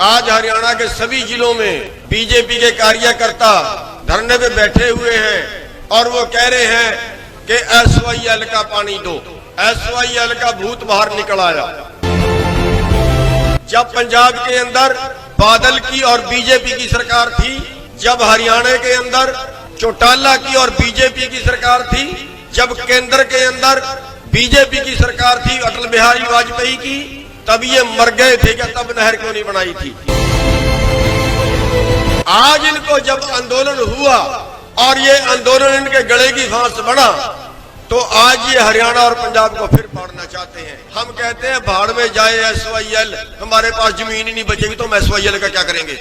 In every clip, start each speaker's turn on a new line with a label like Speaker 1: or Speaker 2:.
Speaker 1: आज हरियाणा के सभी जिलों में बीजेपी के कार्यकर्ता धरने पे बैठे हुए हैं और वो कह रहे हैं कि SYL का पानी दो। SYL का भूत बाहर निकल आया। जब पंजाब के अंदर बादल की और बीजेपी की सरकार थी, जब हरियाणा के अंदर चौटाला की और बीजेपी की सरकार थी, जब केंद्र के अंदर बीजेपी की सरकार थी अटल बिहारी वाजपेयी की, तब ये मर गए थे क्या? तब नहर क्यों नहीं बनाई थी? आज इनको जब आंदोलन हुआ और ये आंदोलन इनके गले की फांस बना, तो आज ये हरियाणा और पंजाब को फिर फाड़ना चाहते हैं। हम कहते हैं भाड़ में जाए SYL, हमारे पास जमीन ही नहीं बचेगी तो हम SYL का क्या करेंगे?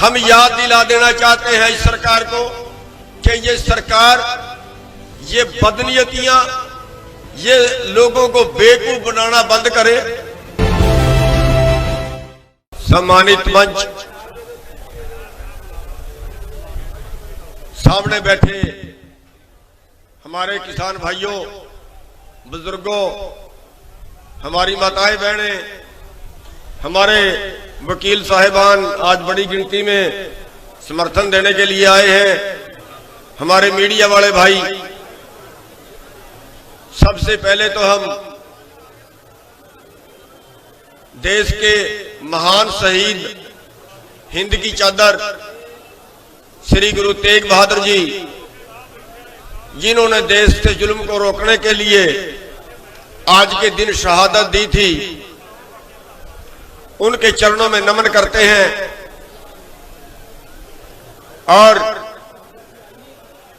Speaker 1: हम याद दिला देना चाहते हैं इस सरकार को कि ये सरकार, ये बदनीयतियां, ये लोगों को बेवकूफ बनाना बंद करे। सम्मानित मंच, सामने बैठे हमारे किसान भाइयों, बुजुर्गों, हमारी माताएं बहनें, हमारे वकील साहिबान आज बड़ी गिनती में समर्थन देने के लिए आए हैं, हमारे मीडिया वाले भाई, सबसे पहले तो हम देश के महान शहीद, हिंद की चादर श्री गुरु तेग बहादुर जी, जिन्होंने देश से जुल्म को रोकने के लिए आज के दिन शहादत दी थी, उनके चरणों में नमन करते हैं और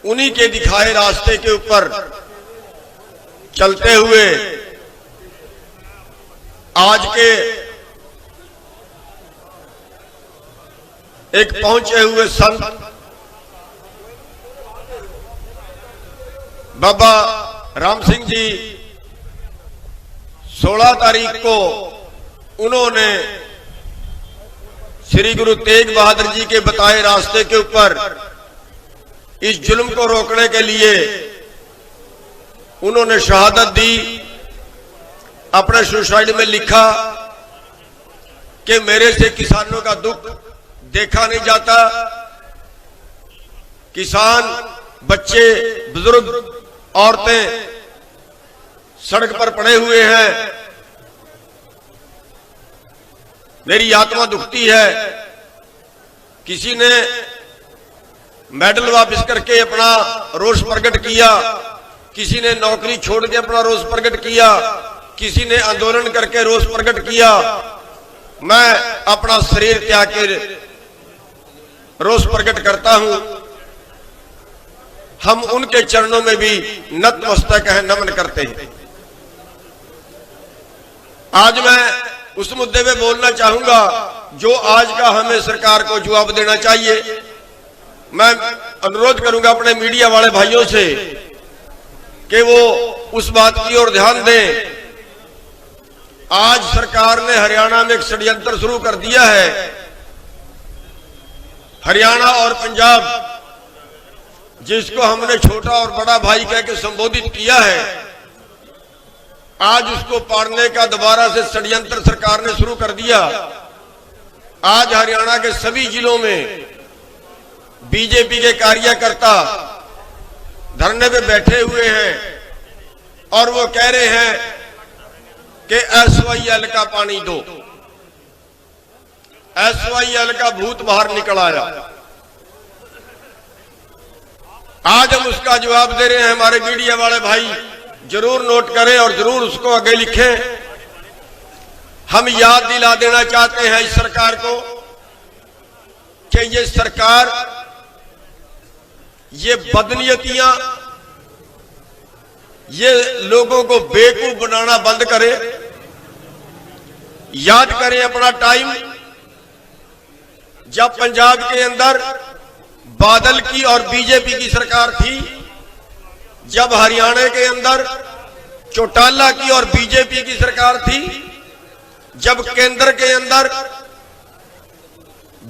Speaker 1: उन्हीं के दिखाए रास्ते के ऊपर चलते हुए आज के एक पहुंचे हुए संत बाबा राम सिंह जी, 16 तारीख को उन्होंने श्री गुरु तेग बहादुर जी के बताए रास्ते के ऊपर इस जुल्म को रोकने के लिए उन्होंने शहादत दी। अपने सुसाइड में लिखा कि मेरे से किसानों का दुख देखा नहीं जाता, किसान, बच्चे, बुजुर्ग, औरतें सड़क पर पड़े हुए हैं, मेरी आत्मा दुखती है। किसी ने मेडल वापस करके अपना रोष प्रकट किया, किसी ने नौकरी छोड़ के अपना रोष प्रकट किया, किसी ने आंदोलन करके रोष प्रकट किया। मैं अपना शरीर त्याग के रोष प्रकट करता हूं। हम उनके चरणों में भी नतमस्तक है, नमन करते हैं। आज मैं उस मुद्दे पे बोलना चाहूंगा जो आज का हमें सरकार को जवाब देना चाहिए। मैं अनुरोध करूंगा अपने मीडिया वाले भाइयों से कि वो उस बात की ओर ध्यान दें। आज सरकार ने हरियाणा में एक षड्यंत्र शुरू कर दिया है। हरियाणा और पंजाब, जिसको हमने छोटा और बड़ा भाई कह के संबोधित किया है, आज उसको पाड़ने का दोबारा से षड्यंत्र सरकार ने शुरू कर दिया। आज हरियाणा के सभी जिलों में बीजेपी के कार्यकर्ता धरने पे बैठे हुए हैं और वो कह रहे हैं कि SYL का पानी दो। SYL का भूत बाहर निकल आया। आज हम उसका जवाब दे रहे हैं। हमारे मीडिया वाले भाई जरूर नोट करें और जरूर उसको आगे लिखें। हम याद दिला देना चाहते हैं इस सरकार को कि ये सरकार, ये बदनीयतियां, ये लोगों को बेवकूफ बनाना बंद करे। याद करें अपना टाइम, जब पंजाब के अंदर बादल की और बीजेपी की सरकार थी, जब हरियाणा के अंदर चौटाला की और बीजेपी की सरकार थी, जब केंद्र के अंदर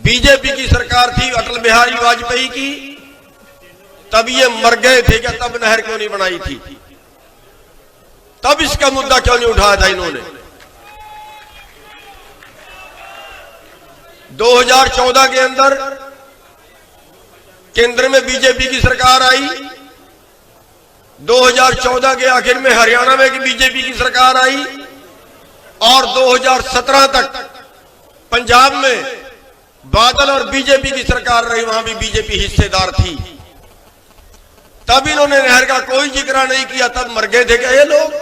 Speaker 1: बीजेपी की सरकार थी अटल बिहारी वाजपेयी की, तब ये मर गए थे क्या? तब नहर क्यों नहीं बनाई थी? तब इसका मुद्दा क्यों नहीं उठाया था इन्होंने? 2014 के अंदर केंद्र में बीजेपी की सरकार आई, 2014 के आखिर में हरियाणा में बीजेपी की सरकार आई और 2017 तक पंजाब में बादल और बीजेपी की सरकार रही, वहां भी बीजेपी हिस्सेदार थी। तब इन्होंने नहर का कोई जिक्र नहीं किया, तब मर गए थे क्या ये लोग?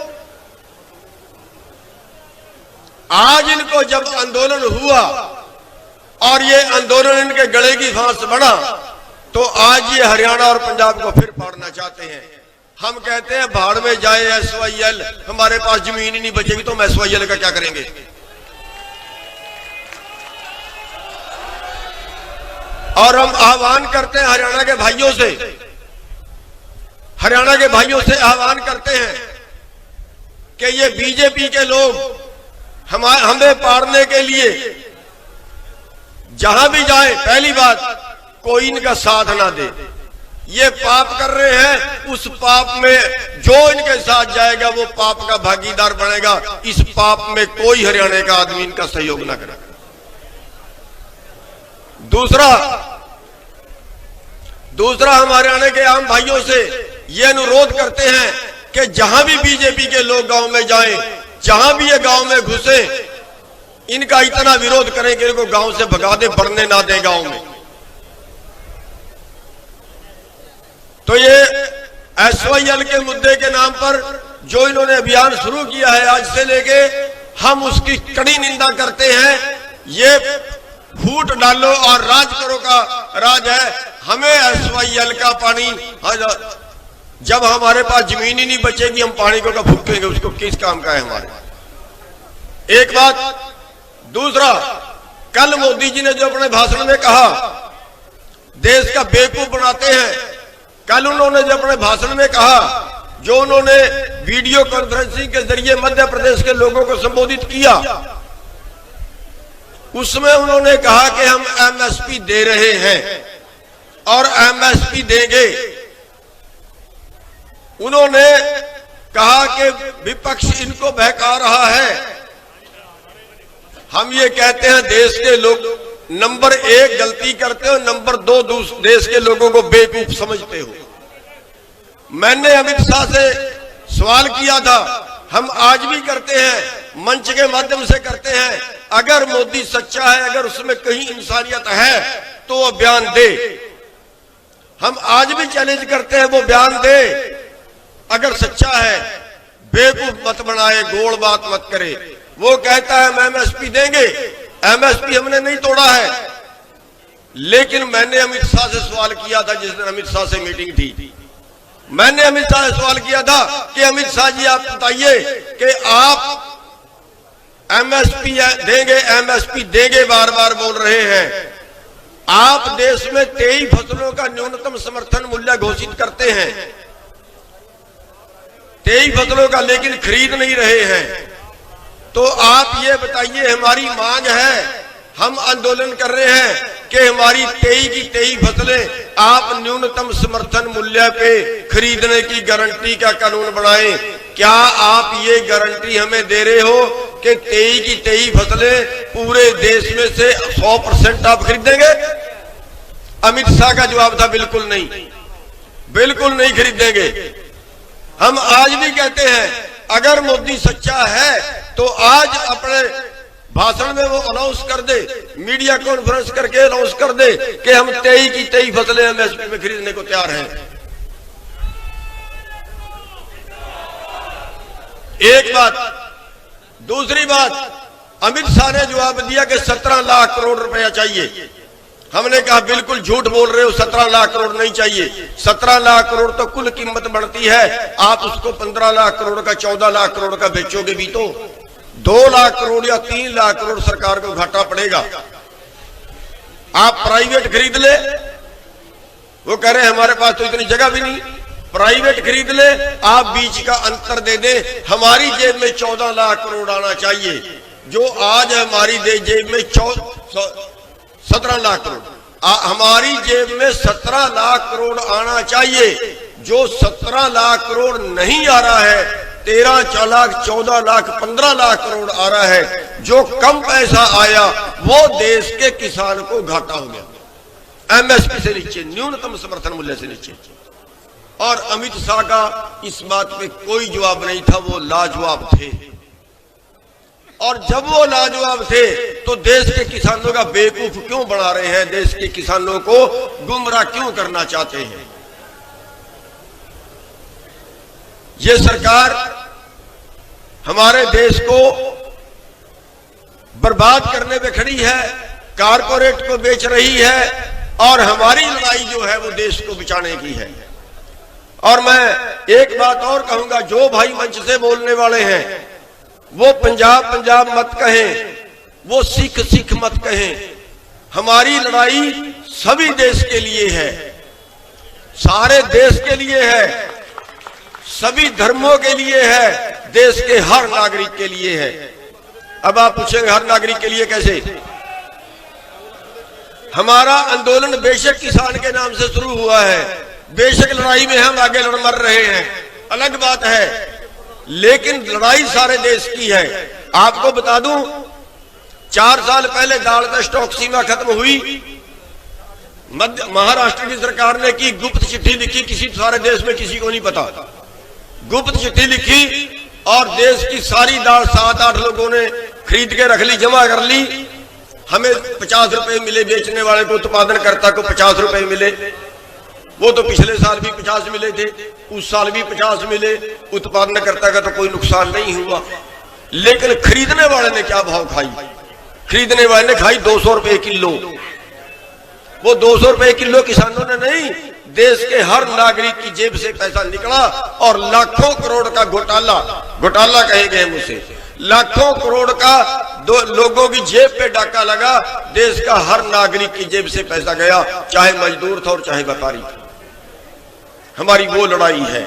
Speaker 1: आज इनको जब आंदोलन हुआ और ये आंदोलन इनके गले की फांस बना, तो आज ये हरियाणा और पंजाब को फिर फाड़ना चाहते हैं। हम कहते हैं भाड़ में जाए SYL, हमारे पास जमीन ही नहीं बचेगी तो हम SYL का क्या करेंगे? और हम आह्वान करते हैं हरियाणा के भाइयों से, आह्वान करते हैं कि ये बीजेपी के लोग हमें पाड़ने के लिए जहां भी जाए, पहली बात कोई इनका साथ ना दे। ये पाप कर रहे हैं, उस पाप में जो इनके साथ जाएगा वो पाप का भागीदार बनेगा। इस पाप में कोई हरियाणा का आदमी इनका सहयोग ना करे। दूसरा हम हरियाणा के आम भाइयों से ये अनुरोध करते हैं कि जहां भी बीजेपी के लोग गांव में जाएं, जहां भी ये गांव में घुसे, इनका इतना विरोध करें कि इनको गांव से भगा दे, बढ़ने ना दे गांव में। तो ये SYL के मुद्दे के नाम पर जो इन्होंने अभियान शुरू किया है आज से लेके, हम उसकी कड़ी निंदा करते हैं। ये फूट डालो और राज करो का राज है। हमें SYL का पानी, जब हमारे पास जमीन ही नहीं बचेगी हम पानी को कब फूकेंगे? उसको किस काम का है हमारे? एक बात। दूसरा, कल मोदी जी ने जो अपने भाषण में कहा देश का बेवकूफ बनाते हैं, कल उन्होंने जो अपने भाषण में कहा, जो उन्होंने वीडियो कॉन्फ्रेंसिंग के जरिए मध्य प्रदेश के लोगों को संबोधित किया, उसमें उन्होंने कहा कि हम MSP दे रहे हैं और MSP देंगे। उन्होंने कहा कि विपक्ष इनको बहका रहा है। हम ये कहते हैं देश के लोग नंबर 1 गलती करते हो, नंबर 2 देश के लोगों को बेवकूफ समझते हो। मैंने अमित शाह से सवाल किया था, हम आज भी करते हैं, मंच के माध्यम से करते हैं, अगर मोदी सच्चा है, अगर उसमें कहीं इंसानियत है तो वो बयान दे। हम आज भी चैलेंज करते हैं, वो बयान दे अगर सच्चा है, बेवकूफ मत बनाए, गोल बात मत करे। वो कहता है हम MSP देंगे, MSP हमने नहीं तोड़ा है। लेकिन मैंने अमित शाह से सवाल किया था, जिस दिन अमित शाह से मीटिंग थी, मैंने अमित शाह से सवाल किया था कि अमित शाह जी आप बताइए कि आप MSP देंगे, MSP देंगे बार बार बोल रहे हैं, आप देश में 23 फसलों का न्यूनतम समर्थन मूल्य घोषित करते हैं, 23 फसलों का, लेकिन खरीद नहीं रहे हैं। तो आप ये बताइए, हमारी मांग है, हम आंदोलन कर रहे हैं कि हमारी 23 की 23 फसलें आप न्यूनतम समर्थन मूल्य पे खरीदने की गारंटी का कानून बनाएं। क्या आप ये गारंटी हमें दे रहे हो कि 23 की 23 फसलें पूरे देश में से 100% आप खरीदेंगे? अमित शाह का जवाब था बिल्कुल नहीं, बिल्कुल नहीं खरीदेंगे। हम आज भी कहते हैं अगर मोदी सच्चा है तो आज अपने भाषण में वो अनाउंस कर दे, मीडिया कॉन्फ्रेंस करके अनाउंस कर दे कि हम 23 की 23 फसलें MSP में खरीदने को तैयार हैं। एक बात। दूसरी बात, अमित शाह ने जवाब दिया कि 17 लाख करोड़ रुपया चाहिए। हमने कहा बिल्कुल झूठ बोल रहे हो, 17 लाख करोड़ नहीं चाहिए। 17 लाख करोड़ तो कुल कीमत बढ़ती है, आप उसको 15 लाख करोड़ का, 14 लाख करोड़ का बेचोगे भी तो 2 लाख करोड़ या 3 लाख करोड़ सरकार को घाटा पड़ेगा। आप प्राइवेट खरीद ले, वो कह रहे हैं हमारे पास तो इतनी जगह भी नहीं, प्राइवेट खरीद ले, आप बीच का अंतर दे दे। हमारी जेब में 14 लाख करोड़ आना चाहिए, जो आज हमारी जेब में 17 लाख करोड़, हमारी जेब में 17 लाख करोड़ आना चाहिए। जो 17 लाख करोड़ नहीं आ रहा है, 13 लाख, 14 लाख, 15 लाख करोड़ आ रहा है। जो कम पैसा आया वो देश के किसान को घाटा हो गया। एमएसपी से नीचे, न्यूनतम समर्थन मूल्य से नीचे। और अमित शाह का इस बात पे कोई जवाब नहीं था, वो लाजवाब थे। और जब वो लाजवाब थे तो देश के किसानों का बेवकूफ क्यों बना रहे हैं, देश के किसानों को गुमराह क्यों करना चाहते हैं। ये सरकार हमारे देश को बर्बाद करने पे खड़ी है, कारपोरेट को बेच रही है, और हमारी लड़ाई जो है वो देश को बचाने की है। और मैं एक बात और कहूंगा, जो भाई मंच से बोलने वाले हैं वो पंजाब पंजाब मत कहें, वो सिख सिख मत कहें। हमारी लड़ाई सभी देश के लिए है, सारे देश के लिए है, सभी धर्मों के लिए है, देश के हर नागरिक के लिए है। अब आप पूछेंगे हर नागरिक के लिए कैसे? हमारा आंदोलन बेशक किसान के नाम से शुरू हुआ है, बेशक लड़ाई में हम आगे मर रहे हैं, अलग बात है, लेकिन लड़ाई सारे देश की है। आपको बता दूं, 4 साल पहले दाल का स्टॉक सीमा खत्म हुई, महाराष्ट्र की सरकार ने की गुप्त चिट्ठी लिखी, किसी सारे देश में किसी को नहीं पता, गुप्त चिट्ठी लिखी, और देश की सारी दाल 7-8 लोगों ने खरीद के रख ली, जमा कर ली। हमें 50 रुपए मिले, बेचने वाले को, उत्पादनकर्ता को 50 रुपए मिले। वो तो पिछले साल भी 50 मिले थे, उस साल भी 50 मिले, उत्पादनकर्ता का तो कोई नुकसान नहीं हुआ। लेकिन खरीदने वाले ने क्या भाव खाई? खरीदने वाले ने खाई 200 रुपए किलो। वो 200 रुपए किलो किसानों ने नहीं, देश के हर नागरिक की जेब से पैसा निकला, और लाखों करोड़ का घोटाला कहेंगे हम उसे, लाखों करोड़ का लोगों की जेब पे डाका लगा, देश का हर नागरिक की जेब से पैसा गया, चाहे मजदूर था और चाहे व्यापारी था। हमारी वो लड़ाई है।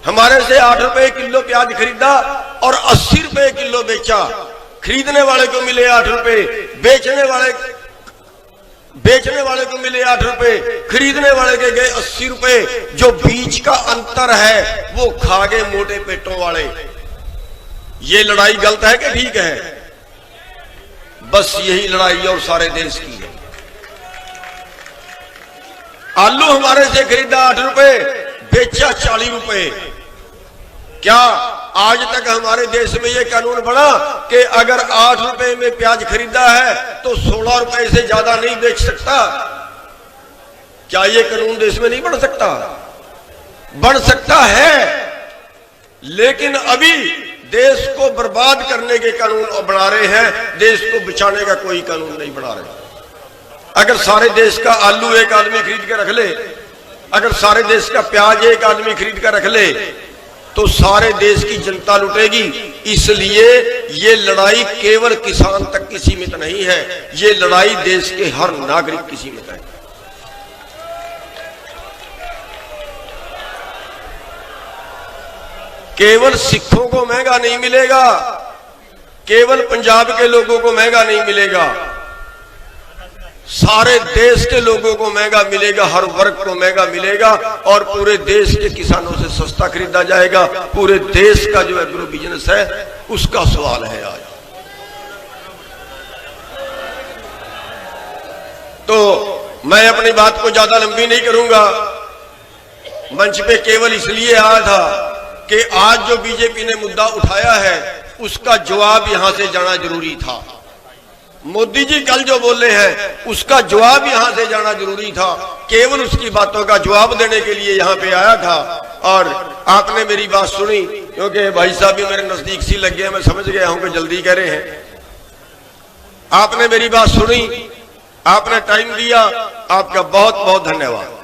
Speaker 1: हमारे से 8 रुपए किलो प्याज खरीदा और 80 रुपए किलो बेचा। खरीदने वाले को मिले 8 रुपए, बेचने वाले को मिले 8 रुपए, खरीदने वाले के गए 80 रुपए। जो बीच का अंतर है वो खा गए मोटे पेटों वाले। ये लड़ाई गलत है कि ठीक है? बस यही लड़ाई और सारे देश की है। आलू हमारे से खरीदा 8 रुपए, बेचा 40 रुपए। क्या आज तक हमारे देश में यह कानून बना कि अगर 8 रुपए में प्याज खरीदा है तो 16 रुपए से ज्यादा नहीं बेच सकता? क्या यह कानून देश में नहीं बन सकता? बन सकता है, लेकिन अभी देश को बर्बाद करने के कानून बना रहे हैं, देश को बचाने का कोई कानून नहीं बना रहे। अगर सारे देश का आलू एक आदमी खरीद के रख ले, अगर सारे देश का प्याज एक आदमी खरीद कर रख ले, तो सारे देश की जनता लुटेगी। इसलिए ये लड़ाई केवल किसान तक की सीमित नहीं है, ये लड़ाई देश के हर नागरिक की सीमित है। केवल सिखों को महंगा नहीं मिलेगा, केवल पंजाब के लोगों को महंगा नहीं मिलेगा, सारे देश के लोगों को महंगा मिलेगा, हर वर्ग को महंगा मिलेगा, और पूरे देश के किसानों से सस्ता खरीदा जाएगा। पूरे देश का जो एग्रो बिजनेस है उसका सवाल है आज। तो मैं अपनी बात को ज्यादा लंबी नहीं करूंगा, मंच पे केवल इसलिए आया था कि आज जो बीजेपी ने मुद्दा उठाया है उसका जवाब यहां से जाना जरूरी था। मोदी जी कल जो बोले हैं उसका जवाब यहां से जाना जरूरी था। केवल उसकी बातों का जवाब देने के लिए यहां पे आया था, और आपने मेरी बात सुनी, क्योंकि भाई साहब भी मेरे नजदीक सी लग गए, मैं समझ गया हूं कि जल्दी कह रहे हैं। आपने मेरी बात सुनी, आपने टाइम दिया, आपका बहुत बहुत धन्यवाद।